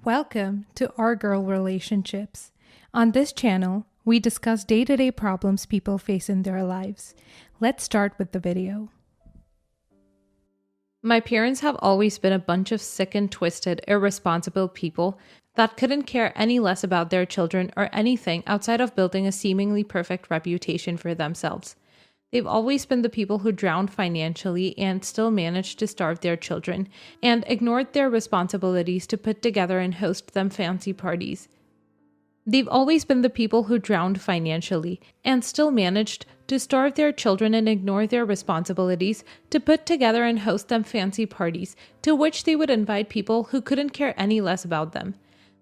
Welcome to Our Girl Relationships. On this channel, we discuss day-to-day problems people face in their lives. Let's start with the video. My parents have always been a bunch of sick and twisted, irresponsible people that couldn't care any less about their children or anything outside of building a seemingly perfect reputation for themselves. They've always been the people who drowned financially and still managed to starve their children, and ignored their responsibilities to put together and host them fancy parties. They've always been the people who drowned financially and still managed to starve their children and ignore their responsibilities to put together and host them fancy parties to which they would invite people who couldn't care any less about them.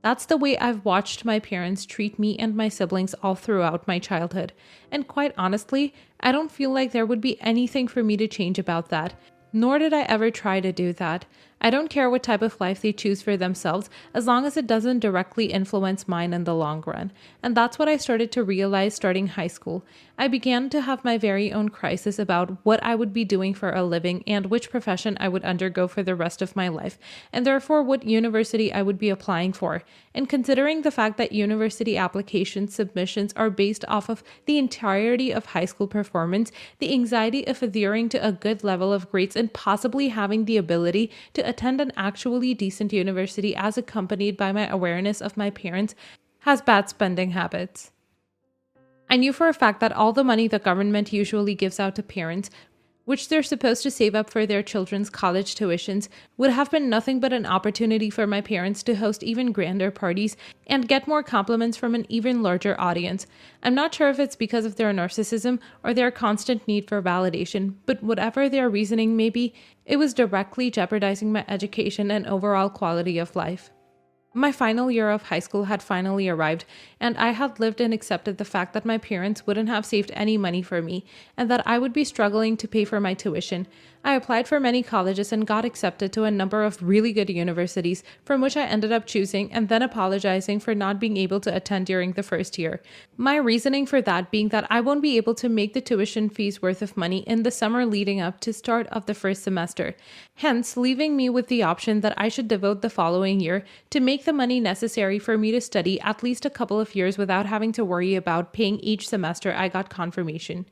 That's the way I've watched my parents treat me and my siblings all throughout my childhood. And quite honestly, I don't feel like there would be anything for me to change about that. Nor did I ever try to do that. I don't care what type of life they choose for themselves as long as it doesn't directly influence mine in the long run. And that's what I started to realize starting high school. I began to have my very own crisis about what I would be doing for a living and which profession I would undergo for the rest of my life, and therefore what university I would be applying for. And considering the fact that university application submissions are based off of the entirety of high school performance, the anxiety of adhering to a good level of grades and possibly having the ability to attend an actually decent university as accompanied by my awareness of my parents has bad spending habits. I knew for a fact that all the money the government usually gives out to parents, which they're supposed to save up for their children's college tuitions, would have been nothing but an opportunity for my parents to host even grander parties and get more compliments from an even larger audience. I'm not sure if it's because of their narcissism or their constant need for validation, but whatever their reasoning may be, it was directly jeopardizing my education and overall quality of life. My final year of high school had finally arrived, and I had lived and accepted the fact that my parents wouldn't have saved any money for me, and that I would be struggling to pay for my tuition. I applied for many colleges and got accepted to a number of really good universities, from which I ended up choosing and then apologizing for not being able to attend during the first year. My reasoning for that being that I won't be able to make the tuition fees worth of money in the summer leading up to start of the first semester, hence leaving me with the option that I should devote the following year to make the money necessary for me to study at least a couple of years without having to worry about paying each semester I got confirmation.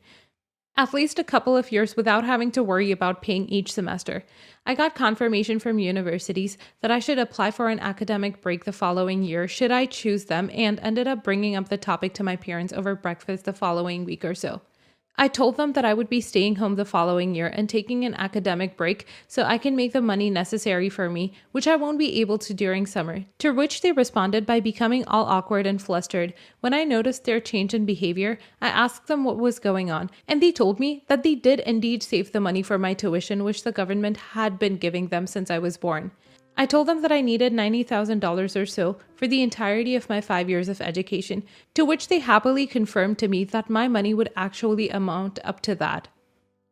At least a couple of years without having to worry about paying each semester. I got confirmation from universities that I should apply for an academic break the following year should I choose them, and ended up bringing up the topic to my parents over breakfast the following week or so. I told them that I would be staying home the following year and taking an academic break so I can make the money necessary for me, which I won't be able to during summer, to which they responded by becoming all awkward and flustered. When I noticed their change in behavior, I asked them what was going on, and they told me that they did indeed save the money for my tuition which the government had been giving them since I was born. I told them that I needed $90,000 or so for the entirety of my 5 years of education, to which they happily confirmed to me that my money would actually amount up to that.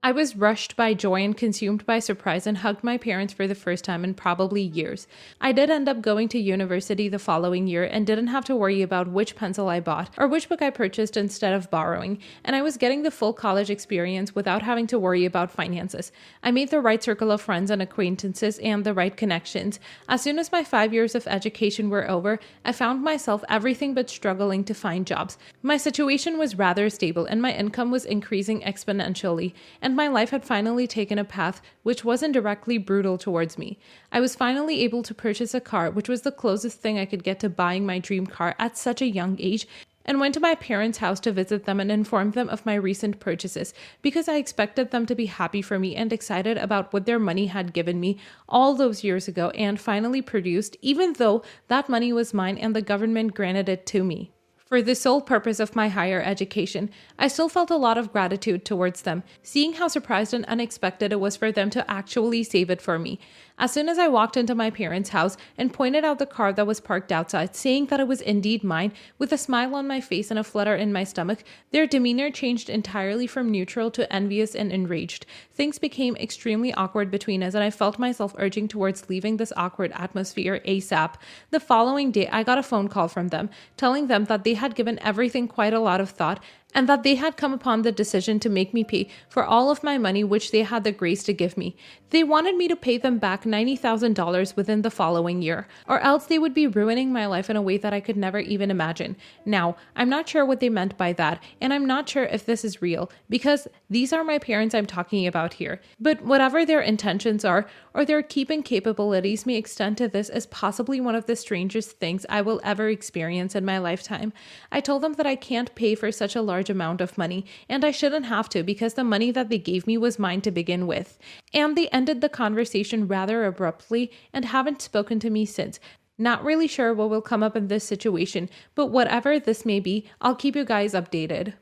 I was rushed by joy and consumed by surprise and hugged my parents for the first time in probably years. I did end up going to university the following year and didn't have to worry about which pencil I bought or which book I purchased instead of borrowing, and I was getting the full college experience without having to worry about finances. I made the right circle of friends and acquaintances and the right connections. As soon as my 5 years of education were over, I found myself everything but struggling to find jobs. My situation was rather stable and my income was increasing exponentially, and my life had finally taken a path which wasn't directly brutal towards me. I was finally able to purchase a car, which was the closest thing I could get to buying my dream car at such a young age, and went to my parents' house to visit them and inform them of my recent purchases, because I expected them to be happy for me and excited about what their money had given me all those years ago and finally produced, even though that money was mine and the government granted it to me for the sole purpose of my higher education. I still felt a lot of gratitude towards them, seeing how surprised and unexpected it was for them to actually save it for me. As soon as I walked into my parents' house and pointed out the car that was parked outside, saying that it was indeed mine, with a smile on my face and a flutter in my stomach, their demeanor changed entirely from neutral to envious and enraged. Things became extremely awkward between us, and I felt myself urging towards leaving this awkward atmosphere ASAP. The following day, I got a phone call from them, telling them that they had given everything quite a lot of thought and that they had come upon the decision to make me pay for all of my money which they had the grace to give me. They wanted me to pay them back $90,000 within the following year, or else they would be ruining my life in a way that I could never even imagine. Now, I'm not sure what they meant by that, and I'm not sure if this is real, because these are my parents I'm talking about here. But whatever their intentions are, or their keeping capabilities may extend to, this is possibly one of the strangest things I will ever experience in my lifetime. I told them that I can't pay for such a large amount of money, and I shouldn't have to because the money that they gave me was mine to begin with. And they ended the conversation rather abruptly and haven't spoken to me since. Not really sure what will come up in this situation, but whatever this may be, I'll keep you guys updated.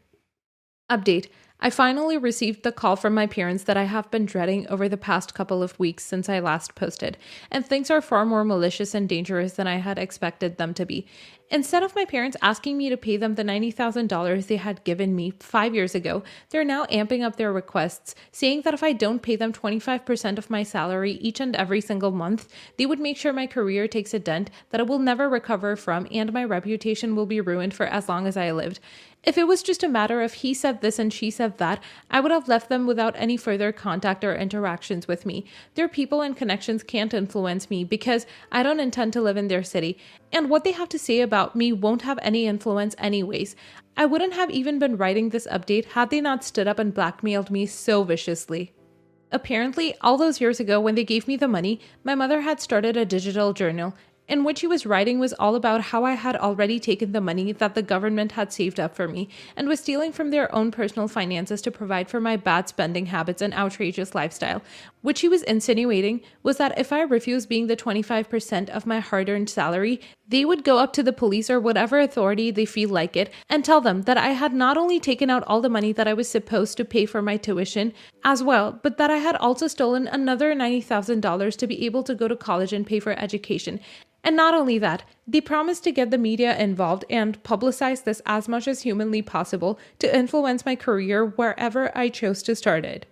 Update. I finally received the call from my parents that I have been dreading over the past couple of weeks since I last posted, and things are far more malicious and dangerous than I had expected them to be. Instead of my parents asking me to pay them the $90,000 they had given me 5 years ago, they're now amping up their requests, saying that if I don't pay them 25% of my salary each and every single month, they would make sure my career takes a dent that it will never recover from, and my reputation will be ruined for as long as I lived. If it was just a matter of he said this and she said that, I would have left them without any further contact or interactions with me. Their people and connections can't influence me because I don't intend to live in their city, and what they have to say about me won't have any influence anyways. I wouldn't have even been writing this update had they not stood up and blackmailed me so viciously. Apparently, all those years ago when they gave me the money, my mother had started a digital journal, and what she was writing was all about how I had already taken the money that the government had saved up for me and was stealing from their own personal finances to provide for my bad spending habits and outrageous lifestyle. What she was insinuating was that if I refused being the 25% of my hard-earned salary, they would go up to the police or whatever authority they feel like it and tell them that I had not only taken out all the money that I was supposed to pay for my tuition as well, but that I had also stolen another $90,000 to be able to go to college and pay for education. And not only that, they promised to get the media involved and publicize this as much as humanly possible to influence my career wherever I chose to start it.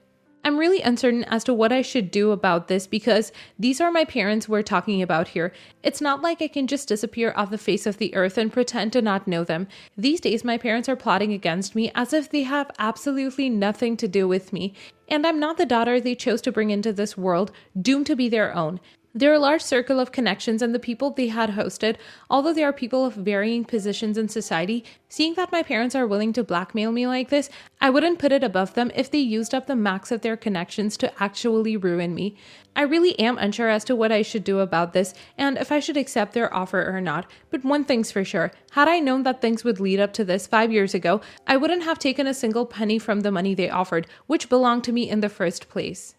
I'm really uncertain as to what I should do about this because these are my parents we're talking about here. It's not like I can just disappear off the face of the earth and pretend to not know them. These days, my parents are plotting against me as if they have absolutely nothing to do with me. And I'm not the daughter they chose to bring into this world, doomed to be their own. They're a large circle of connections, and the people they had hosted, although they are people of varying positions in society, seeing that my parents are willing to blackmail me like this, I wouldn't put it above them if they used up the max of their connections to actually ruin me. I really am unsure as to what I should do about this, and if I should accept their offer or not, but one thing's for sure, had I known that things would lead up to this 5 years ago, I wouldn't have taken a single penny from the money they offered, which belonged to me in the first place.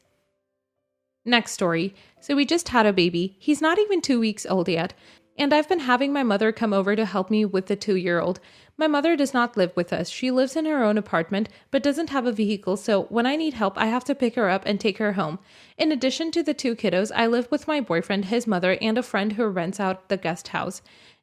Next story. So we just had a baby. He's not even 2 weeks old yet. And I've been having my mother come over to help me with the 2-year-old. My mother does not live with us. She lives in her own apartment, but doesn't have a vehicle, so when I need help, I have to pick her up and take her home. In addition to the 2 kiddos, I live with my boyfriend, his mother, and a friend who rents out the guest house.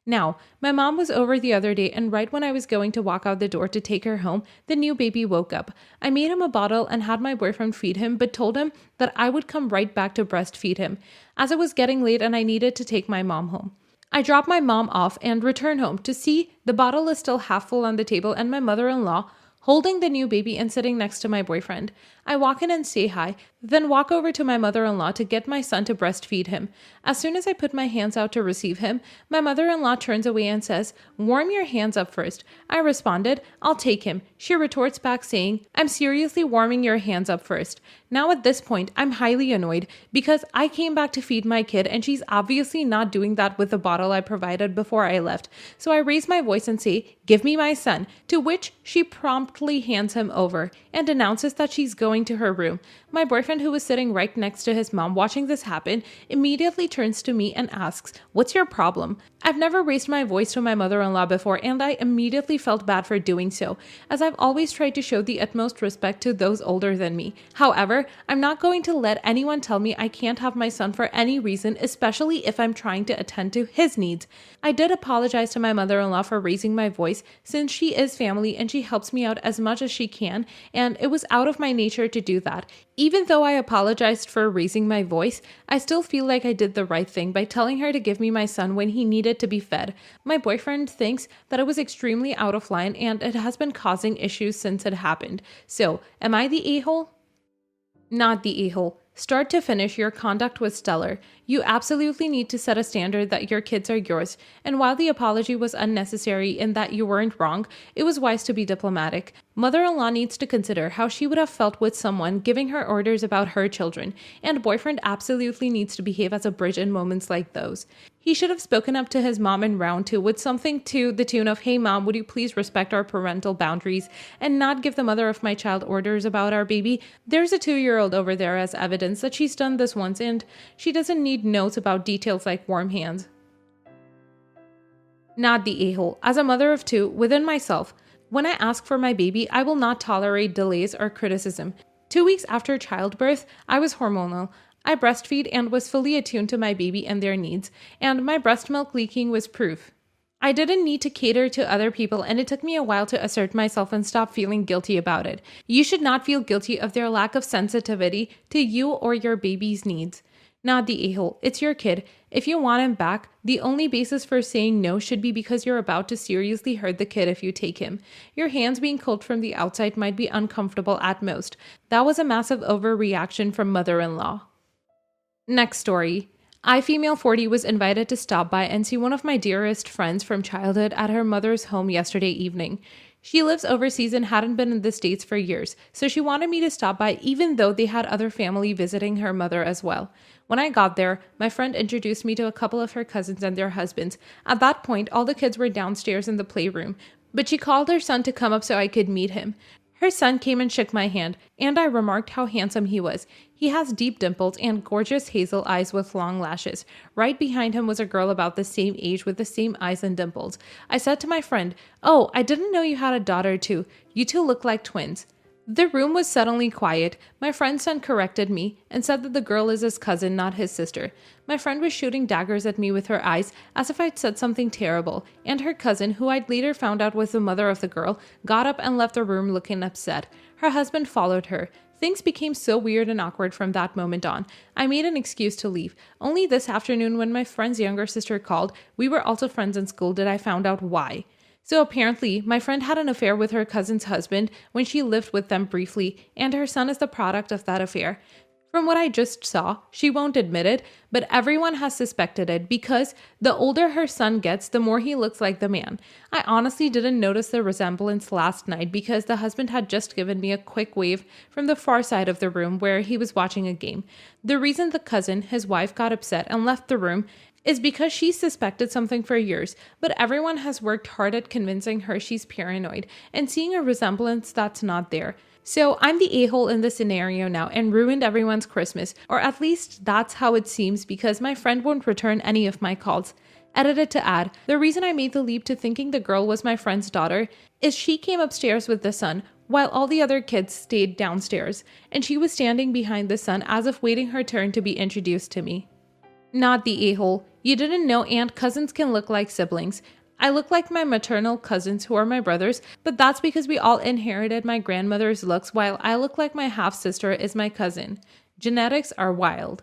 Now, my mom was over the other day, and right when I was going to walk out the door to take her home, the new baby woke up. I made him a bottle and had my boyfriend feed him, but told him that I would come right back to breastfeed him, as it was getting late and I needed to take my mom home. I drop my mom off and return home to see the bottle is still half full on the table and my mother-in-law holding the new baby and sitting next to my boyfriend. I walk in and say hi, then walk over to my mother-in-law to get my son to breastfeed him. As soon as I put my hands out to receive him, my mother-in-law turns away and says, "Warm your hands up first." I responded, "I'll take him." She retorts back saying, "I'm seriously warming your hands up first." Now at this point, I'm highly annoyed because I came back to feed my kid and she's obviously not doing that with the bottle I provided before I left. So I raise my voice and say, "Give me my son," to which she promptly hands him over and announces that she's going to her room. My boyfriend, who was sitting right next to his mom watching this happen, immediately turns to me and asks, "What's your problem?" I've never raised my voice to my mother-in-law before, and I immediately felt bad for doing so, as I've always tried to show the utmost respect to those older than me. However, I'm not going to let anyone tell me I can't have my son for any reason, especially if I'm trying to attend to his needs. I did apologize to my mother-in-law for raising my voice, since she is family and she helps me out as much as she can, and it was out of my nature her to do that. Even though I apologized for raising my voice, I still feel like I did the right thing by telling her to give me my son when he needed to be fed. My boyfriend thinks that it was extremely out of line and it has been causing issues since it happened. So, am I the a-hole? Not the a-hole. Start to finish, your conduct was stellar. You absolutely need to set a standard that your kids are yours. And while the apology was unnecessary in that you weren't wrong, it was wise to be diplomatic. Mother-in-law needs to consider how she would have felt with someone giving her orders about her children. And boyfriend absolutely needs to behave as a bridge in moments like those. He should have spoken up to his mom in round 2 with something to the tune of, "Hey mom, would you please respect our parental boundaries and not give the mother of my child orders about our baby? There's a 2-year-old over there as evidence that she's done this once and she doesn't need notes about details like warm hands." Not the a-hole. As a mother of 2, within myself, when I ask for my baby, I will not tolerate delays or criticism. 2 weeks after childbirth, I was hormonal. I breastfeed and was fully attuned to my baby and their needs, and my breast milk leaking was proof. I didn't need to cater to other people, and it took me a while to assert myself and stop feeling guilty about it. You should not feel guilty of their lack of sensitivity to you or your baby's needs. Not the a-hole. It's your kid. If you want him back, the only basis for saying no should be because you're about to seriously hurt the kid if you take him. Your hands being cold from the outside might be uncomfortable at most. That was a massive overreaction from mother-in-law. Next story. I, female 40, was invited to stop by and see one of my dearest friends from childhood at her mother's home yesterday evening. She lives overseas and hadn't been in the States for years, so she wanted me to stop by even though they had other family visiting her mother as well. When I got there, my friend introduced me to a couple of her cousins and their husbands. At that point, all the kids were downstairs in the playroom, but she called her son to come up so I could meet him. Her son came and shook my hand, and I remarked how handsome he was. He has deep dimples and gorgeous hazel eyes with long lashes. Right behind him was a girl about the same age with the same eyes and dimples. I said to my friend, "Oh, I didn't know you had a daughter too. You two look like twins." The room was suddenly quiet. My friend's son corrected me and said that the girl is his cousin, not his sister. My friend was shooting daggers at me with her eyes as if I'd said something terrible, and her cousin, who I'd later found out was the mother of the girl, got up and left the room looking upset. Her husband followed her. Things became so weird and awkward from that moment on. I made an excuse to leave. Only this afternoon, when my friend's younger sister called, we were also friends in school, did I found out why. So apparently, my friend had an affair with her cousin's husband when she lived with them briefly, and her son is the product of that affair. From what I just saw, she won't admit it, but everyone has suspected it because the older her son gets, the more he looks like the man. I honestly didn't notice the resemblance last night because the husband had just given me a quick wave from the far side of the room where he was watching a game. The reason the cousin, his wife, got upset and left the room is because she suspected something for years, but everyone has worked hard at convincing her she's paranoid and seeing a resemblance that's not there. So I'm the a-hole in this scenario now and ruined everyone's Christmas, or at least that's how it seems because my friend won't return any of my calls. Edited to add, the reason I made the leap to thinking the girl was my friend's daughter is she came upstairs with the son while all the other kids stayed downstairs, and she was standing behind the son as if waiting her turn to be introduced to me. Not the a-hole. You didn't know aunt cousins can look like siblings. I look like my maternal cousins who are my brothers, but that's because we all inherited my grandmother's looks while I look like my half-sister is my cousin. Genetics are wild.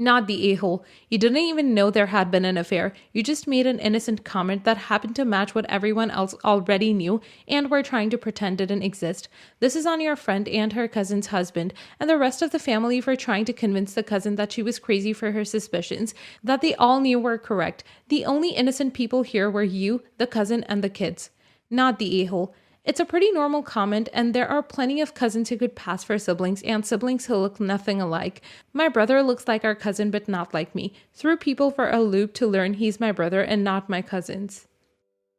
Not the a-hole. You didn't even know there had been an affair. You just made an innocent comment that happened to match what everyone else already knew and were trying to pretend didn't exist. This is on your friend and her cousin's husband and the rest of the family for trying to convince the cousin that she was crazy for her suspicions, that they all knew were correct. The only innocent people here were you, the cousin, and the kids. Not the a-hole. It's a pretty normal comment, and there are plenty of cousins who could pass for siblings and siblings who look nothing alike. My brother looks like our cousin but not like me. Threw people for a loop to learn he's my brother and not my cousins.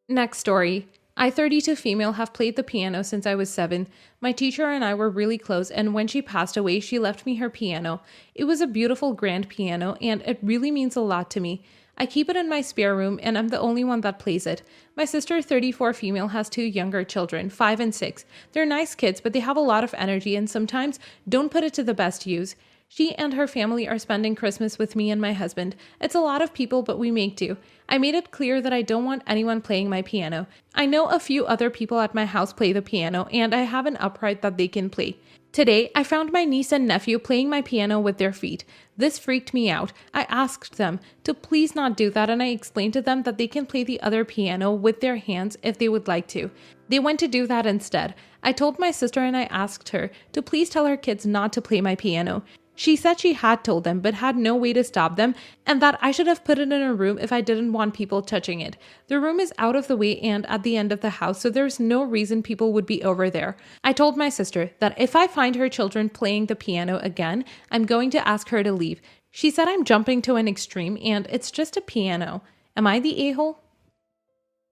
Next story. I, 32 female, have played the piano since I was 7. My teacher and I were really close, and when she passed away, she left me her piano. It was a beautiful grand piano, and it really means a lot to me. I keep it in my spare room, and I'm the only one that plays it. My sister, 34 female, has 2 younger children, 5 and 6. They're nice kids, but they have a lot of energy and sometimes don't put it to the best use. She and her family are spending Christmas with me and my husband. It's a lot of people, but we make do. I made it clear that I don't want anyone playing my piano. I know a few other people at my house play the piano, and I have an upright that they can play. Today, I found my niece and nephew playing my piano with their feet. This freaked me out. I asked them to please not do that, and I explained to them that they can play the other piano with their hands if they would like to. They went to do that instead. I told my sister and I asked her to please tell her kids not to play my piano. She said she had told them but had no way to stop them, and that I should have put it in a room if I didn't want people touching it. The room is out of the way and at the end of the house, so there's no reason people would be over there. I told my sister that if I find her children playing the piano again, I'm going to ask her to leave. She said I'm jumping to an extreme and it's just a piano. Am I the a-hole?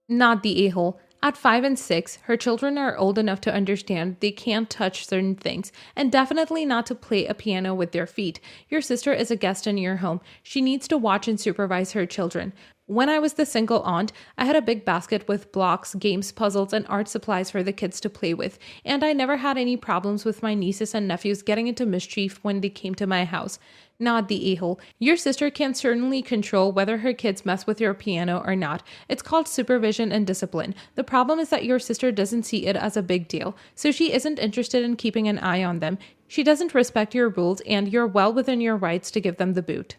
Not the a-hole. At 5 and 6, her children are old enough to understand they can't touch certain things, and definitely not to play a piano with their feet. Your sister is a guest in your home. She needs to watch and supervise her children. When I was the single aunt, I had a big basket with blocks, games, puzzles, and art supplies for the kids to play with, and I never had any problems with my nieces and nephews getting into mischief when they came to my house. Not the a-hole. Your sister can certainly control whether her kids mess with your piano or not. It's called supervision and discipline. The problem is that your sister doesn't see it as a big deal, so she isn't interested in keeping an eye on them. She doesn't respect your rules, and you're well within your rights to give them the boot.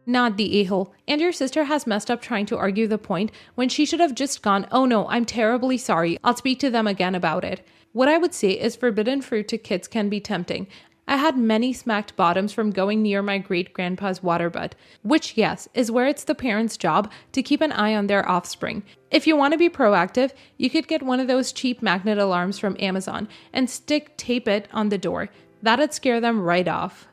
Not the a-hole. And your sister has messed up trying to argue the point when she should have just gone, "Oh no, I'm terribly sorry. I'll speak to them again about it." What I would say is forbidden fruit to kids can be tempting. I had many smacked bottoms from going near my great-grandpa's water butt, which, yes, is where it's the parents' job to keep an eye on their offspring. If you want to be proactive, you could get one of those cheap magnet alarms from Amazon and tape it on the door. That'd scare them right off.